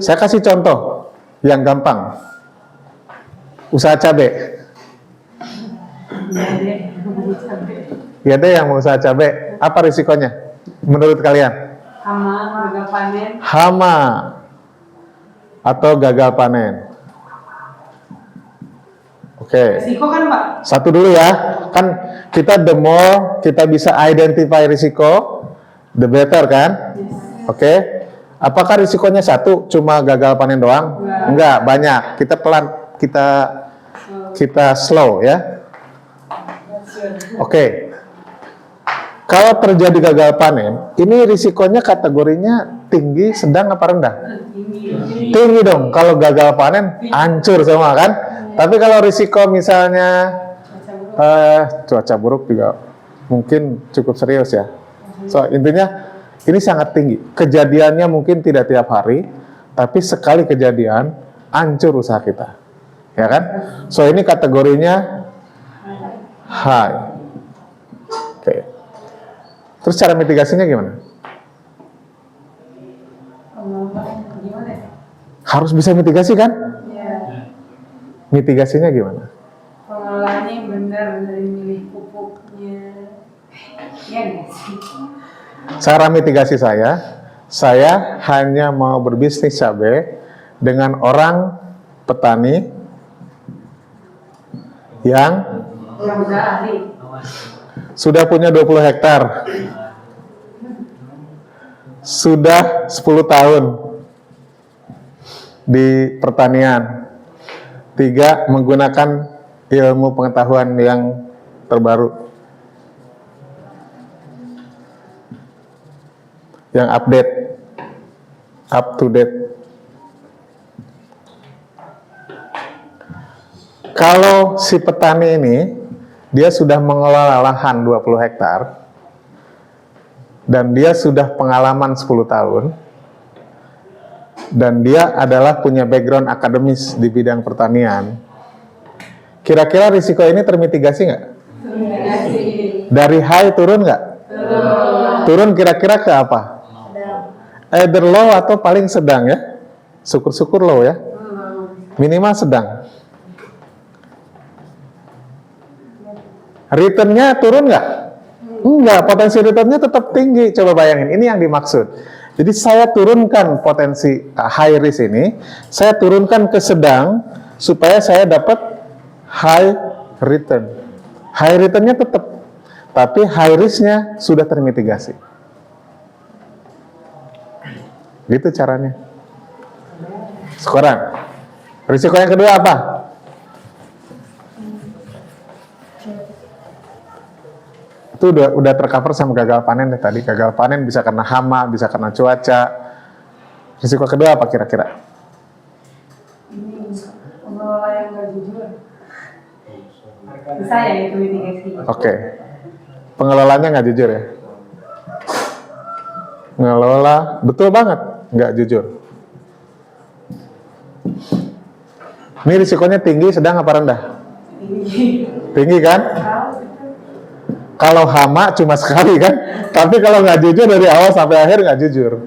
Saya kasih contoh yang gampang. Usaha cabai. Ya deh yang mau usaha cabai, apa risikonya menurut kalian? Hama, gagal panen. Hama atau gagal panen. Oke. Risiko kan Pak? Satu dulu ya, kan kita the more kita bisa identify risiko, the better kan? Yes. Oke. Apakah risikonya satu, cuma gagal panen doang? Enggak, banyak. Kita pelan, kita slow ya. Oke. Kalau terjadi gagal panen, ini risikonya kategorinya tinggi, sedang apa rendah? Tinggi dong. Kalau gagal panen, hancur semua kan? Tapi kalau risiko misalnya cuaca buruk juga mungkin cukup serius ya. So intinya ini sangat tinggi. Kejadiannya mungkin tidak tiap hari, tapi sekali kejadian hancur usaha kita, ya kan? So ini kategorinya high. Oke. Terus cara mitigasinya gimana? Gimana ya? Harus bisa mitigasi kan? Ya. Mitigasinya gimana? Pengelolaannya yang benar dari milih pupuknya. Iya nggak sih? Cara mitigasi saya hanya mau berbisnis cabai dengan orang petani yang udah ahli. sudah punya 20 hektar, sudah 10 tahun di pertanian, 3 menggunakan ilmu pengetahuan yang terbaru, yang update, up to date. Kalau si petani ini dia sudah mengelola lahan 20 hektar dan dia sudah pengalaman 10 tahun dan dia adalah punya background akademis di bidang pertanian, kira-kira risiko ini termitigasi nggak? Dari high turun nggak? Turun kira-kira ke apa? Either low atau paling sedang ya. Syukur-syukur low ya. Minimal sedang. Returnnya turun nggak? Enggak, potensi returnnya tetap tinggi. Coba bayangin, ini yang dimaksud. Jadi saya turunkan potensi high risk ini, saya turunkan ke sedang supaya saya dapat high return. High returnnya tetap, tapi high risknya sudah termitigasi. Gitu caranya. Sekarang, risiko yang kedua apa? Itu udah tercover sama gagal panen deh tadi. Gagal panen bisa karena hama, bisa karena cuaca. Risiko kedua apa kira-kira? Ini pengelola yang nggak jujur. Bisa ya itu mitigasi. Oke. Pengelolanya nggak jujur ya? Ngelola, betul banget, nggak jujur. Ini risikonya tinggi, sedang apa rendah? Tinggi kan? Kalau hama cuma sekali kan, tapi kalau nggak jujur dari awal sampai akhir nggak jujur.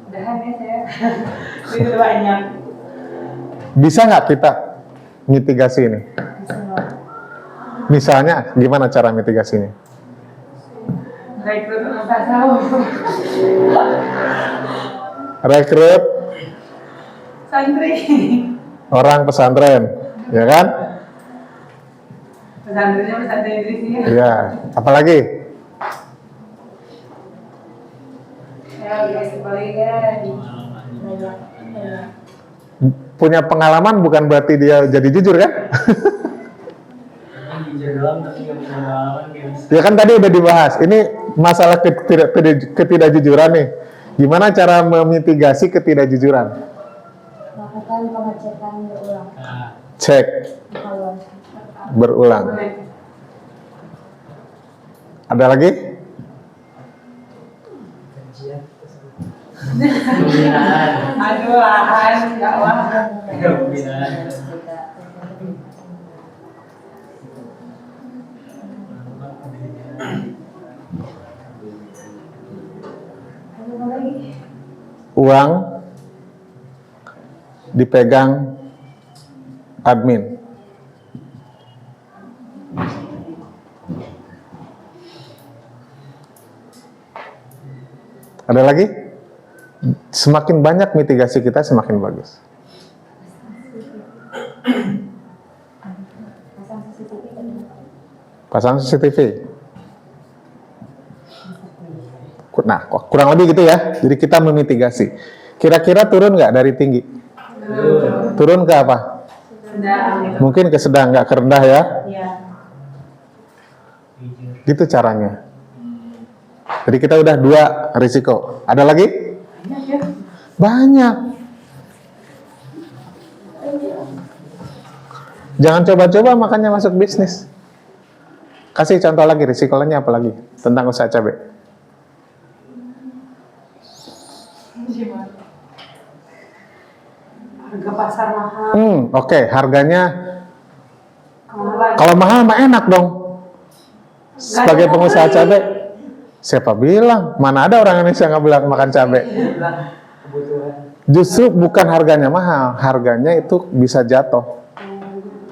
Udahan ya saya. Itu banyak. Bisa nggak kita mitigasi ini? Misalnya gimana cara mitigasinya? Rekrut nggak tahu. Rekrut Santri. orang pesantren, ya kan? Pesantrennya pesantren Inggrisnya. Iya. Apalagi? Ya guys, kebalikan. Punya pengalaman bukan berarti dia jadi jujur kan? Ya kan tadi udah dibahas. Ini masalah ketidakjujuran nih. Gimana cara memitigasi ketidakjujuran? Lakukan pengecekan berulang. Cek berulang. Ada lagi? Aduh, lahan, enggak wah. uang dipegang admin. Ada lagi? Semakin banyak mitigasi kita, semakin bagus. Pasang CCTV. Nah, kurang lebih gitu ya. Jadi kita memitigasi. Kira-kira turun nggak dari tinggi? Turun ke apa? Sedang. Mungkin ke sedang, nggak ke rendah ya. Ya. Gitu caranya. Jadi kita udah 2 risiko. Ada lagi? Banyak. Jangan coba-coba makanya masuk bisnis. Kasih contoh lagi, risikonya apa lagi tentang usaha cabai? Harga pasar mahal. Oke, harganya Mahal. kalau mahal mah enak dong. Sebagai pengusaha cabai, siapa bilang? Mana ada orang Indonesia nggak bilang makan cabai? Justru bukan harganya mahal, harganya itu bisa jatuh.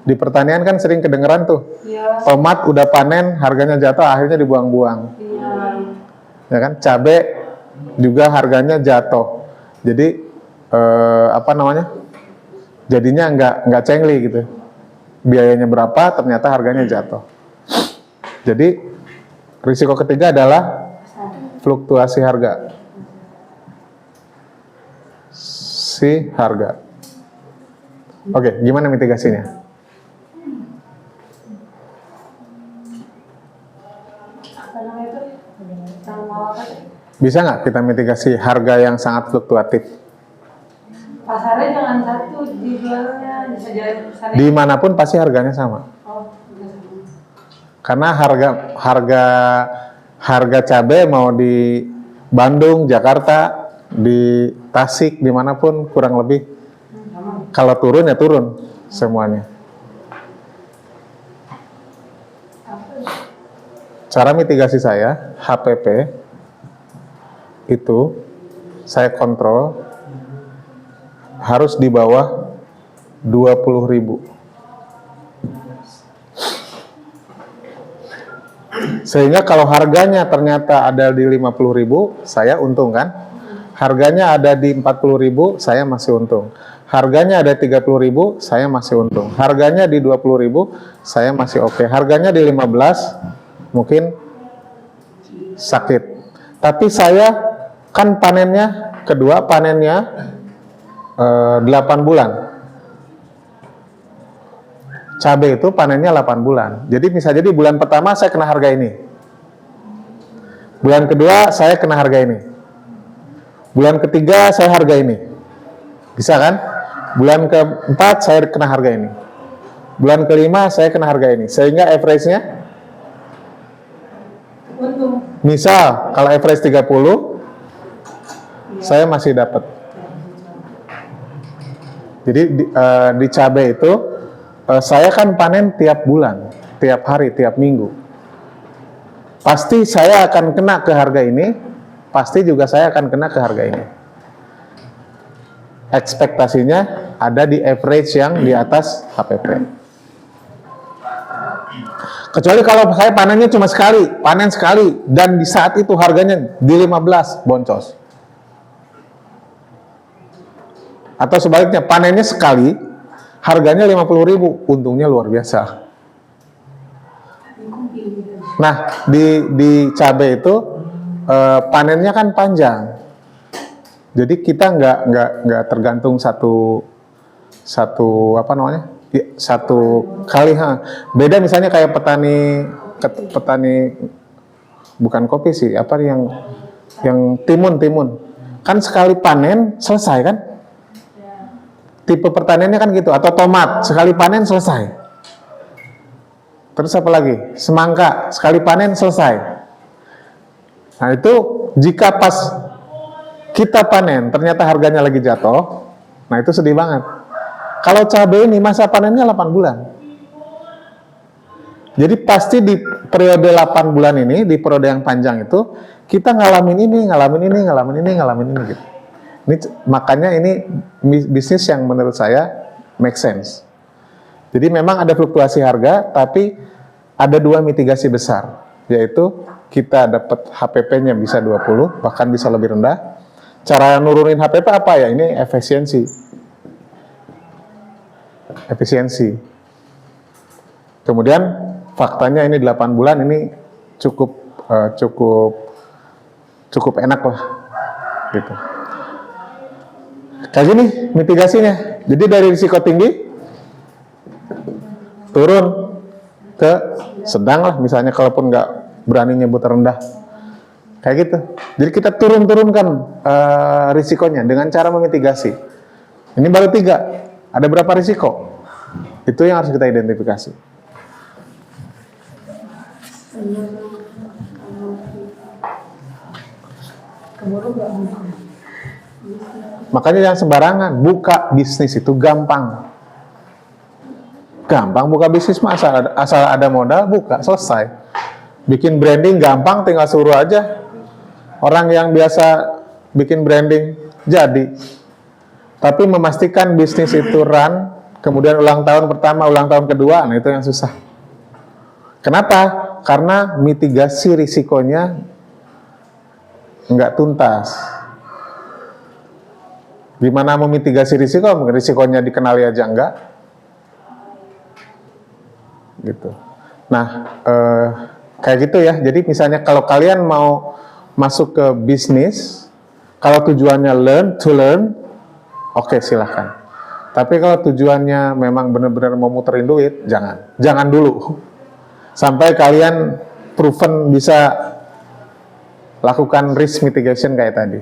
Di pertanian kan sering kedengeran tuh, Iya. tomat udah panen, harganya jatuh, akhirnya dibuang-buang. Iya. Ya kan, cabai juga harganya jatuh. Jadi apa namanya? Jadinya nggak cengli gitu. Biayanya berapa, ternyata harganya jatuh. Jadi risiko ketiga adalah fluktuasi harga. Si harga. Oke, gimana mitigasinya? Apa namanya itu? Sama apa sih? Bisa nggak kita mitigasi harga yang sangat fluktuatif? Pasarnya jangan satu, dijualnya bisa jadi pesannya. Dimanapun pasti harganya sama. Oh, bisa sama. Karena harga cabai mau di Bandung, Jakarta, di Tasik, dimanapun kurang lebih. Sama. Kalau turun ya turun semuanya. Cara mitigasi saya, HPP itu saya kontrol harus di bawah 20.000. Sehingga kalau harganya ternyata ada di 50.000, saya untung kan? Harganya ada di 40.000, saya masih untung. Harganya ada 30.000, saya masih untung. Harganya di 20.000, saya masih oke. Harganya di 15, mungkin sakit. Tapi saya kan panennya, kedua panennya 8 bulan. Cabai itu panennya 8 bulan. Jadi bisa jadi bulan pertama saya kena harga ini. Bulan kedua saya kena harga ini. Bulan ketiga saya harga ini. Bisa kan? Bulan keempat saya kena harga ini. Bulan kelima saya kena harga ini. Sehingga average-nya, Untung. misal kalau average 30, saya masih dapat. Jadi di cabai itu saya kan panen tiap bulan, tiap hari, tiap minggu. Pasti saya akan kena ke harga ini, pasti juga saya akan kena ke harga ini. Ekspektasinya ada di average yang di atas HPP. Kecuali kalau saya panennya cuma sekali, panen sekali, dan di saat itu harganya di 15, boncos. Atau sebaliknya, panennya sekali, harganya 50.000, untungnya luar biasa. Nah, di cabai itu panennya kan panjang, jadi kita nggak tergantung satu apa namanya, satu kali. Beda misalnya kayak petani bukan kopi sih, apa yang timun kan sekali panen selesai kan? Tipe pertaniannya kan gitu, atau tomat sekali panen selesai. Terus apa lagi? Semangka sekali panen selesai. Nah itu jika pas kita panen ternyata harganya lagi jatuh, nah itu sedih banget. Kalau cabai ini masa panennya 8 bulan. Jadi pasti di periode 8 bulan ini, di periode yang panjang itu, kita ngalamin ini gitu. Makanya ini bisnis yang menurut saya make sense. Jadi memang ada fluktuasi harga, tapi ada dua mitigasi besar, yaitu kita dapat HPP-nya bisa 20, bahkan bisa lebih rendah. Cara nurunin HPP apa ya? Ini efisiensi. Kemudian faktanya ini 8 bulan ini cukup enak lah, gitu. Kayak gini mitigasinya. Jadi dari risiko tinggi turun ke sedang lah, misalnya kalaupun nggak berani nyebut rendah. Kayak gitu. Jadi kita turunkan risikonya dengan cara memitigasi. Ini baru 3. Ada berapa risiko? Itu yang harus kita identifikasi. Makanya jangan sembarangan. Buka bisnis itu gampang. Gampang buka bisnis mah, asal ada modal, buka, selesai. Bikin branding gampang, tinggal suruh aja. Orang yang biasa bikin branding jadi. Tapi memastikan bisnis itu run, kemudian ulang tahun pertama, ulang tahun kedua, nah itu yang susah. Kenapa? Karena mitigasi risikonya nggak tuntas. Gimana memitigasi risiko? Risikonya dikenali aja enggak. Gitu. Nah, kayak gitu ya. Jadi misalnya kalau kalian mau masuk ke bisnis, kalau tujuannya learn, oke, silahkan. Tapi kalau tujuannya memang benar-benar mau muterin duit, jangan dulu. Sampai kalian proven bisa lakukan risk mitigation kayak tadi.